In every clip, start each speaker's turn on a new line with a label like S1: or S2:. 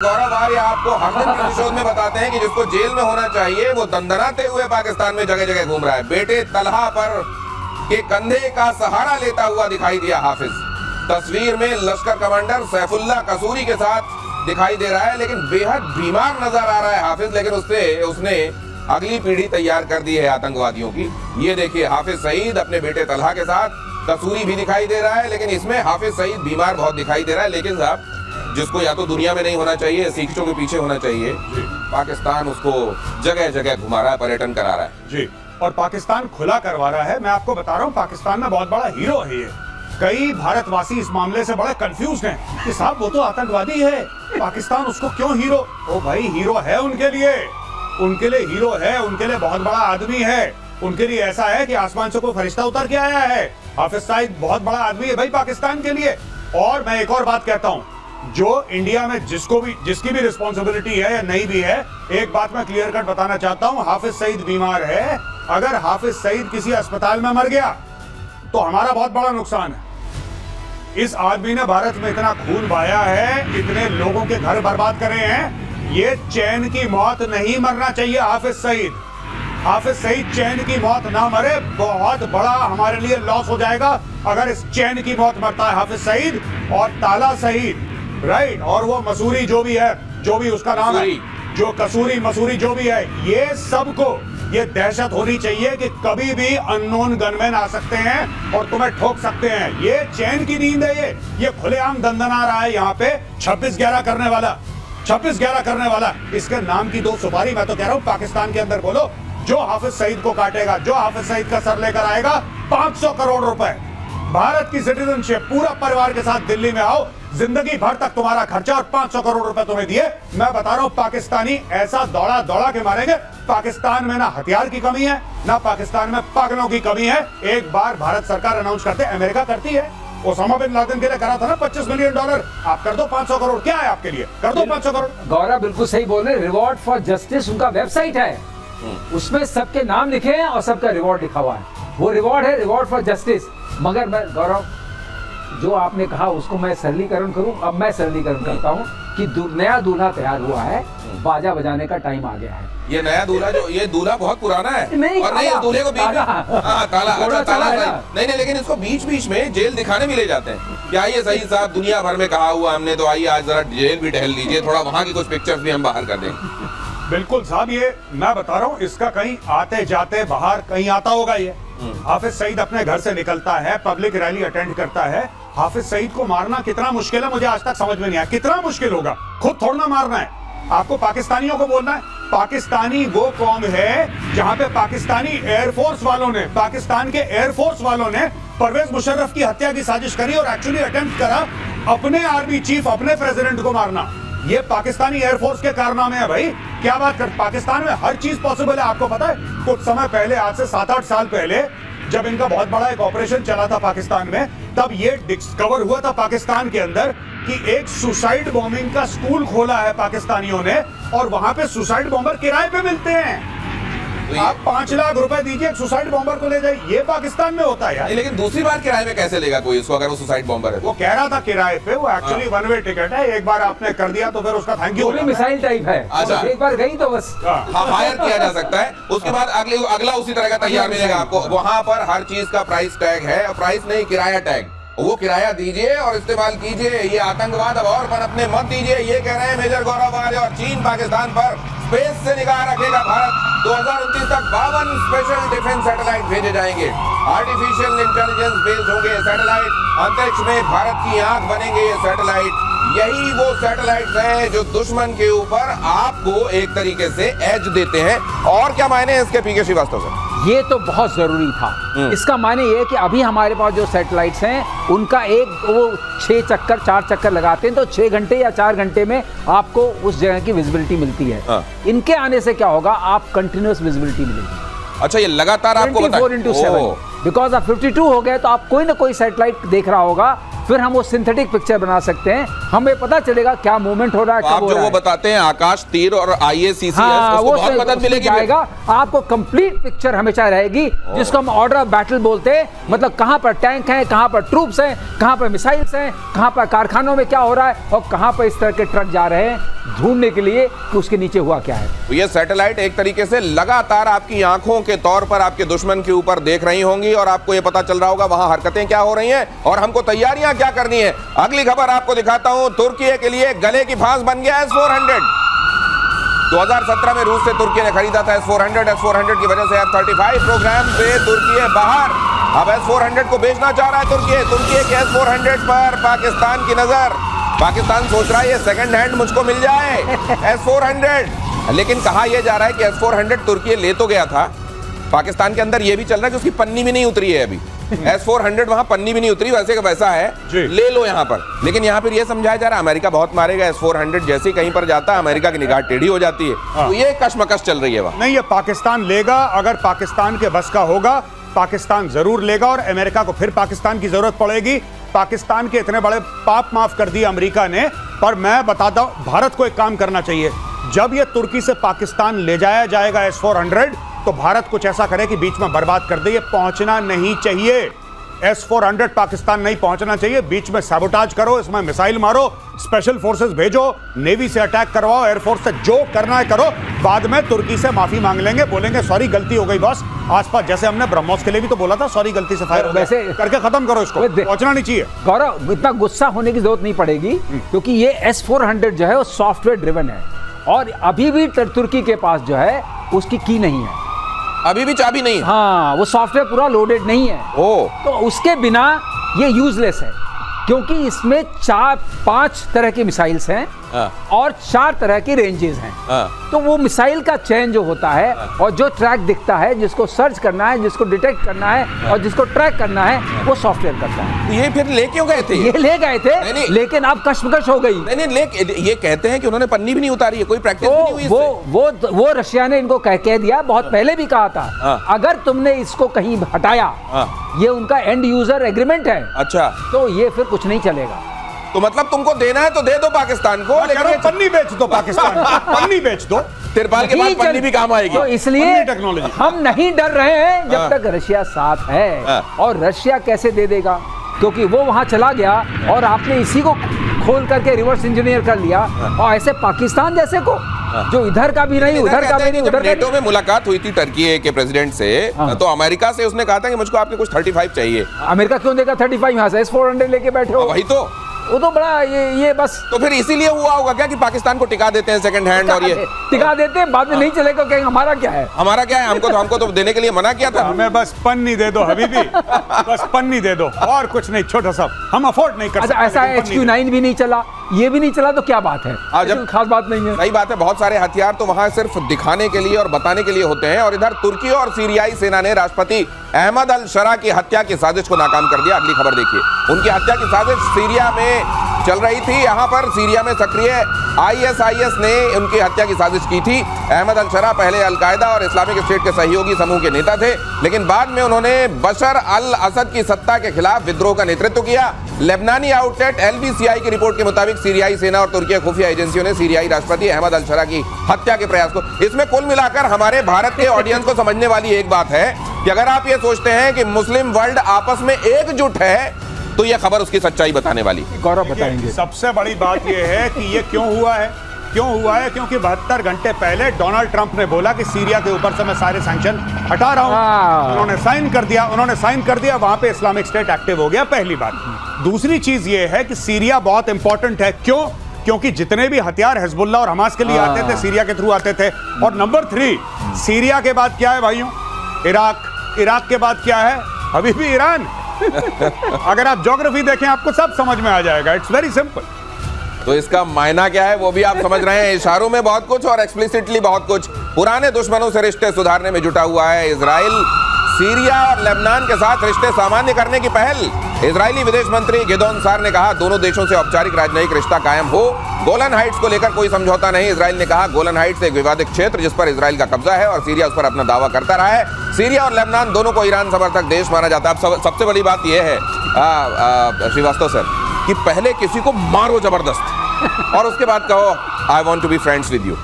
S1: गौरव आर्य आपको हर दिन के एपिसोड में बताते हैं कि जिसको जेल में होना चाहिए वो दंदनाते हुए पाकिस्तान में जगह जगह घूम रहा है। बेटे तलहा पर के कंधे का सहारा लेता हुआ दिखाई दिया हाफिज। तस्वीर में लश्कर कमांडर सैफुल्लाह कसूरी के साथ दिखाई दे रहा है, लेकिन बेहद बीमार नजर आ रहा है हाफिज। लेकिन उसने अगली पीढ़ी तैयार कर दी है आतंकवादियों की। ये देखिए हाफिज सईद अपने बेटे तलहा के साथ, कसूरी भी दिखाई दे रहा है, लेकिन इसमें हाफिज सईद बीमार बहुत दिखाई दे रहा है। लेकिन साहब, जिसको या तो दुनिया में नहीं होना चाहिए, सीखों के पीछे होना चाहिए, पाकिस्तान उसको जगह जगह घुमा रहा है, पर्यटन करा रहा है
S2: जी। और पाकिस्तान खुला करवा रहा है। मैं आपको बता रहा हूँ, पाकिस्तान में बहुत बड़ा हीरो है ये। कई भारतवासी इस मामले से बड़े कंफ्यूज हैं कि साहब वो तो आतंकवादी है, पाकिस्तान उसको क्यों हीरो? ओ भाई, हीरो है उनके लिए हीरो है, उनके लिए बहुत बड़ा आदमी है। उनके लिए ऐसा है कि आसमान से कोई फरिश्ता उतर के आया है। हाफिज सईद बहुत बड़ा आदमी है भाई पाकिस्तान के लिए। और मैं एक और बात कहता हूँ, जो इंडिया में जिसकी भी रिस्पॉन्सिबिलिटी है या नहीं भी है, एक बात मैं क्लियर कट बताना चाहता हूँ, हाफिज सईद बीमार है। अगर हाफिज सईद किसी अस्पताल में मर गया तो हमारा बहुत बड़ा नुकसान है। इस आदमी ने भारत में इतना खून बहाया है, इतने लोगों के घर बर्बाद करे हैं। ये चैन की मौत नहीं मरना चाहिए हाफिज सईद चैन की मौत ना मरे। बहुत बड़ा हमारे लिए लॉस हो जाएगा अगर इस चैन की मौत मरता है हाफिज सईद और ताला सईद, राइट। और वो मसूरी जो भी है, जो भी उसका नाम है, जो कसूरी मसूरी जो भी है, ये सबको ये दहशत होनी चाहिए कि कभी भी अननोन गनमैन आ सकते हैं और तुम्हें ठोक सकते हैं। ये चैन की नींद है। ये खुलेआम दंदना रहा है यहाँ पे 26/11 करने वाला। इसके नाम की 2 सुपारी। मैं तो कह रहा हूँ पाकिस्तान के अंदर बोलो, जो हाफिज सईद को काटेगा, जो हाफिज सईद का सर लेकर आएगा, 500 करोड़ रुपए, भारत की सिटीजनशिप, पूरा परिवार के साथ दिल्ली में आओ, जिंदगी भर तक तुम्हारा खर्चा और 500 करोड़ रुपए तुम्हें दिए। मैं बता रहा हूं, पाकिस्तानी ऐसा दौड़ा के मारेंगे। पाकिस्तान में ना हथियार की कमी है, ना पाकिस्तान में पागलों की कमी है। एक बार भारत सरकार अनाउंस करते, अमेरिका करती है, ओसामा बिन लादेन के लिए करा था ना $25 मिलियन। आप कर दो 500 करोड़, क्या है आपके लिए? कर दो 500 करोड़।
S3: गौरव बिल्कुल सही बोल रहे। रिवॉर्ड फॉर जस्टिस उनका वेबसाइट है, उसमें सबके नाम लिखे हैं और सबका रिवॉर्ड लिखा हुआ है। वो रिवॉर्ड है, रिवॉर्ड फॉर जस्टिस। मगर मैं गौरव, जो आपने कहा उसको मैं सरलीकरण करूं। अब मैं सरलीकरण करता हूं कि नया दूल्हा तैयार हुआ है, बाजा बजाने का टाइम आ गया है।
S1: ये नया दूल्हा, जो ये दूल्हा बहुत पुराना है।
S3: नहीं,
S1: और नहीं, दूल्हे को बीच में ताला नहीं, लेकिन इसको बीच में जेल दिखाने भी ले जाते हैं। क्या ये सही साहब? दुनिया भर में कहा हुआ हमने, तो आइए आज जरा जेल भी टहल लीजिए, थोड़ा वहाँ की कुछ पिक्चर्स भी हम बाहर कर दें।
S2: बिल्कुल साहब, ये मैं बता रहा हूँ, इसका कहीं आते जाते बाहर कहीं आता होगा। ये हाफिज सईद अपने घर से निकलता है, पब्लिक रैली अटेंड करता है। हाफिज सईद को मारना कितना मुश्किल है, मुझे आज तक समझ में नहीं आया। कितना मुश्किल होगा, खुद थोड़ा मारना है आपको, पाकिस्तानियों को बोलना है। पाकिस्तानी वो कौम है जहां पे पाकिस्तानी एयरफोर्स वालों ने, पाकिस्तान के एयरफोर्स वालों ने परवेज मुशर्रफ की हत्या की साजिश करी और एक्चुअली अटेम्प्ट करा अपने आर्मी चीफ, अपने प्रेसिडेंट को मारना। ये पाकिस्तानी एयरफोर्स के कारनामे है भाई। क्या बात कर, पाकिस्तान में हर चीज पॉसिबल है। आपको पता है, कुछ समय पहले, आज से 7-8 साल पहले, जब इनका बहुत बड़ा एक ऑपरेशन चला था पाकिस्तान में, तब ये डिस्कवर हुआ था पाकिस्तान के अंदर कि एक सुसाइड बॉम्बिंग का स्कूल खोला है पाकिस्तानियों ने, और वहां पे सुसाइड बॉम्बर किराए पे मिलते हैं। आप 5 लाख रुपए दीजिए, सुसाइड बॉम्बर को ले जाइए। ये पाकिस्तान में होता है यार।
S1: लेकिन दूसरी बार किराए में कैसे लेगा कोई इसको, अगर वो सुसाइड बॉम्बर है?
S2: वो कह रहा था किराए पे, वो एक्चुअली 1 वे टिकट है। एक बार आपने कर दिया तो फिर उसका थैंक यू।
S3: मिसाइल टाइप है।
S1: अच्छा,
S3: एक बार गई तो बस
S1: हायर किया जा सकता है। उसके बाद अगला उसी तरह का तैयार मिलेगा आपको। वहां पर हर चीज का प्राइस टैग है, प्राइस नहीं, किराया टैग। वो किराया दीजिए और इस्तेमाल कीजिए। ये आतंकवाद अब और पनपने मत दीजिए। ये कह रहे हैं मेजर गौरव आर्य। और चीन पाकिस्तान पर स्पेस से निगाह रखेगा। भारत 2029 तक 52 स्पेशल डिफेंस सैटेलाइट भेजे जाएंगे। आर्टिफिशियल इंटेलिजेंस बेस्ड होंगे सैटेलाइट। अंतरिक्ष में भारत की आंख बनेंगे ये सैटेलाइट। यही वो सैटेलाइट हैं जो दुश्मन के ऊपर आपको एक तरीके से एज देते हैं। और क्या मायने हैं इसके, पीके श्रीवास्तव से?
S3: ये तो बहुत जरूरी था। इसका मायने ये है कि अभी हमारे पास जो सैटेलाइट्स हैं, उनका वो 6 चक्कर 4 चक्कर लगाते हैं तो 6 घंटे या 4 घंटे में आपको उस जगह की विजिबिलिटी मिलती है। इनके आने से क्या होगा, आप कंटिन्यूअस विजिबिलिटी मिलेगी।
S1: अच्छा, ये लगातार आपको
S3: 24x7। बिकॉज अब 52 हो गए तो आप कोई ना कोई सैटेलाइट देख रहा होगा फिर हम वो सिंथेटिक पिक्चर बना सकते हैं, हमें पता चलेगा क्या मूवमेंट हो रहा है,
S1: आप जो वो बताते हैं आकाश तीर और IACCS, उसको बहुत मदद मिलेगी।
S3: आपको कंप्लीट पिक्चर हमेशा रहेगी, जिसको हम ऑर्डर ऑफ बैटल बोलते हैं। मतलब कहां पर टैंक हैं, कहां पर ट्रूप्स हैं, कहां पर मिसाइल्स हैं, कहां पर कारखानों में क्या हो रहा है और कहां पर इस तरह के ट्रक जा रहे हैं ढूंढने के लिए कि उसके नीचे हुआ क्या है।
S1: तो ये सैटेलाइट एक तरीके से लगातार आपकी आंखों के तौर पर आपके दुश्मन के ऊपर देख रही होंगी और आपको ये पता चल रहा होगा वहां हरकतें क्या हो रही हैं और हमको तैयारियां क्या करनी है। अगली खबर आपको दिखाता हूं, तुर्की के लिए गले की फांस बन गया S-400। 2017 में रूस से तुर्की ने खरीदा था S-400 की वजह से F-35 प्रोग्राम से तुर्की बाहर। अब S-400 को बेचना चाह रहा है तुर्की के S-400 पर पाकिस्तान की नजर। पाकिस्तान सोच रहा है ये सेकंड हैंड मुझको मिल जाए S-400, लेकिन कहा यह जा रहा है कि S-400 तुर्की ले तो गया था, पाकिस्तान के अंदर यह भी चल रहा है कि उसकी पन्नी भी नहीं उतरी है अभी। S-400 वहां पन्नी भी नहीं उतरी, वैसे का वैसा है, ले लो यहां पर। लेकिन यहां पर यह समझाया जा रहा है अमेरिका बहुत मारेगा, S-400 जैसे कहीं पर जाता है अमेरिका की निगाह टेढ़ी हो जाती है। तो ये कशमकश चल रही है वहां।
S2: नहीं, ये पाकिस्तान लेगा, अगर पाकिस्तान के बस का होगा पाकिस्तान जरूर लेगा और अमेरिका को फिर पाकिस्तान की जरूरत पड़ेगी। पाकिस्तान के इतने बड़े पाप माफ कर दिए अमेरिका ने, पर मैं बताता हूं भारत को एक काम करना चाहिए। जब ये तुर्की से पाकिस्तान ले जाया जाएगा S-400, तो भारत कुछ ऐसा करे कि बीच में बर्बाद कर दे। ये पहुंचना नहीं चाहिए, S-400 पाकिस्तान नहीं पहुंचना चाहिए। बीच में सैबोटाज करो, इसमें मिसाइल मारो, स्पेशल फोर्सेस भेजो, नेवी से अटैक करवाओ, एयरफोर्स से जो करना है करो। बाद में तुर्की से माफी मांग लेंगे, बोलेंगे सॉरी गलती हो गई बॉस। आसपास जैसे हमने ब्रह्मोस के लिए भी तो बोला था सॉरी गलती से फायर हो गया,
S3: वैसे
S2: करके खत्म करो इसको, पहुंचना नहीं चाहिए।
S3: गौरव, इतना गुस्सा होने की जरूरत नहीं पड़ेगी, क्योंकि ये S-400 जो है वो सॉफ्टवेयर ड्रिवन है और अभी भी तुर्की के पास जो है उसकी की नहीं है,
S1: अभी भी चाबी नहीं है।
S3: हाँ, वो सॉफ्टवेयर पूरा लोडेड नहीं है। तो उसके बिना ये यूजलेस है, क्योंकि इसमें 4-5 तरह की मिसाइल्स हैं और 4 तरह की रेंजेस हैं। तो वो मिसाइल का चयन जो होता है और जो ट्रैक दिखता है, जिसको सर्च करना है, जिसको डिटेक्ट करना है और जिसको ट्रैक करना है, वो सॉफ्टवेयर करता है।
S1: ये फिर ले क्यों गए थे?
S3: ये ले गए थे, लेकिन अब कशमकश हो गई।
S1: नहीं, ये कहते हैं कि उन्होंने पन्नी भी नहीं उतारी है, कोई प्रैक्टिस भी नहीं हुई इससे।
S3: वो रशिया ने इनको कह दिया, बहुत पहले भी कहा था, अगर तुमने इसको कहीं हटाया, ये उनका एंड यूजर एग्रीमेंट है।
S1: अच्छा,
S3: तो ये फिर कुछ नहीं चलेगा।
S1: तो मतलब तुमको देना है तो दे दो पाकिस्तान को,
S2: लेकिन पन्नी बेच दो पाकिस्तान को, पन्नी बेच दो,
S1: तिरपाल के बाद पन्नी भी काम आएगी।
S3: तो इसलिए टेक्नोलॉजी हम नहीं डर रहे हैं जब तक रशिया साथ है। और रशिया कैसे दे देगा, क्योंकि वो वहां चला गया और आपने इसी को खोल करके रिवर्स इंजीनियर कर लिया। और ऐसे पाकिस्तान जैसे को जो इधर का भी नहीं, उधर का भी नहीं, उधर
S1: नेटो में मुलाकात हुई थी टर्की के प्रेसिडेंट से, तो अमेरिका से उसने कहा था कि मुझको आपके कुछ 35 चाहिए।
S3: अमेरिका क्यों देगा 35? यहाँ से S-400 लेके बैठे हो।
S1: वही तो,
S3: वो तो बड़ा ये बस।
S1: तो फिर इसीलिए हुआ होगा क्या कि पाकिस्तान को टिका देते हैं सेकंड हैंड, और ये
S3: टिका देते हैं, बाद में नहीं चलेगा, कहेंगे हमारा क्या है,
S1: हमारा क्या है, हमको तो देने के लिए मना किया था।
S2: हमें बस पन्नी दे दो हबीबी, बस पन्नी दे दो और कुछ नहीं, छोटा सा, हम अफोर्ड नहीं कर सकते।
S3: ऐसा HQ-9 भी नहीं चला, ये भी नहीं चला, तो क्या बात है? जब खास बात नहीं है।
S1: सही बात है, बहुत सारे हथियार तो वहां सिर्फ दिखाने के लिए और बताने के लिए होते हैं। और इधर तुर्की और सीरियाई सेना ने राष्ट्रपति अहमद अल शरा की हत्या की साजिश को नाकाम कर दिया। अगली खबर देखिए, उनकी हत्या की साजिश सीरिया में चल रही थी। यहाँ पर सीरिया में सक्रिय ISIS ने उनकी हत्या की साजिश की थी। अहमद अल शरा पहले अलकायदा और इस्लामिक स्टेट के सहयोगी समूह के नेता थे, लेकिन बाद में उन्होंने बशर अल असद की सत्ता के खिलाफ विद्रोह का नेतृत्व किया। लेबनानी आउटलेट LBCI की रिपोर्ट के मुताबिक सीरियाई सेना और तुर्की खुफिया एजेंसियों ने सीरियाई राष्ट्रपति अहमद अल शरा की हत्या के प्रयास को। इसमें कुल मिलाकर हमारे भारत के ऑडियंस को समझने वाली एक बात है कि अगर आप ये सोचते हैं कि मुस्लिम वर्ल्ड आपस में एकजुट है, तो यह खबर उसकी सच्चाई बताने वाली।
S3: गौरव बताएंगे।
S2: सबसे बड़ी बात यह है कि ये क्यों हुआ है, क्योंकि 72 घंटे पहले डोनाल्ड ट्रंप ने बोला कि सीरिया के ऊपर से मैं सारे सैंक्शन हटा रहा हूं। उन्होंने साइन कर दिया, वहां पे इस्लामिक स्टेट एक्टिव हो गया, पहली बात। दूसरी चीज ये है कि सीरिया बहुत इंपॉर्टेंट है, क्योंकि जितने भी हथियार हिजबुल्लाह और हमास के लिए आते थे, सीरिया के थ्रू आते थे। और नंबर 3, सीरिया के बाद क्या है भाइयों? इराक के बाद क्या है? अभी भी ईरान। अगर आप ज्योग्राफी देखें आपको सब समझ में आ जाएगा, इट्स वेरी सिंपल।
S1: तो इसका मायना क्या है वो भी आप समझ रहे हैं। इशारों में बहुत कुछ और एक्सप्लिसिटली बहुत कुछ। पुराने दुश्मनों से रिश्ते सुधारने में जुटा हुआ है इजराइल। सीरिया और लेबनान के साथ रिश्ते सामान्य करने की पहल। इजरायली विदेश मंत्री गिदोन सार ने कहा दोनों देशों से औपचारिक राजनयिक रिश्ता कायम हो। गोलन हाइट्स को लेकर कोई समझौता नहीं। इजराइल ने कहा गोलन हाइट्स एक विवादित क्षेत्र जिस पर इजराइल का कब्जा है और सीरिया उस पर अपना दावा करता रहा है। सीरिया और लेबनान दोनों को ईरान समर्थक देश माना जाता है। अब सबसे बड़ी बात यह है श्रीवास्तव सर कि पहले किसी को मारो जबरदस्त और उसके बाद कहो I want to be friends with you.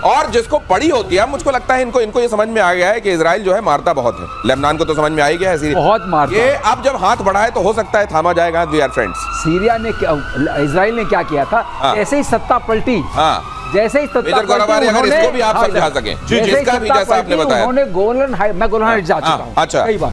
S1: और जिसको पड़ी होती है, मुझको लगता है इनको ये समझ में आ गया है कि इजराइल जो है मारता बहुत है। लेबनान को तो समझ में आ ही गया है, सीरिया
S3: बहुत मारता
S1: ये
S3: है।
S1: अब जब हाथ बढ़ाए तो हो सकता है थामा जाएगा। We are friends.
S3: सीरिया ने इजराइल ने क्या किया था,
S1: हाँ।
S3: जैसे ही सत्ता पलटी,
S1: हाँ
S3: जैसे ही सत्ता
S1: मेजर गौरवारी, अगर इसको भी आप समझा सकें,
S3: जैसे ही
S1: जिसका भी
S3: सत्ता
S1: जैसा आपने
S3: पलटी,
S1: बताया।
S3: उन्होंने मैं गोलन हाइट्स जा चुका हूं
S1: अच्छा।
S3: कई बार।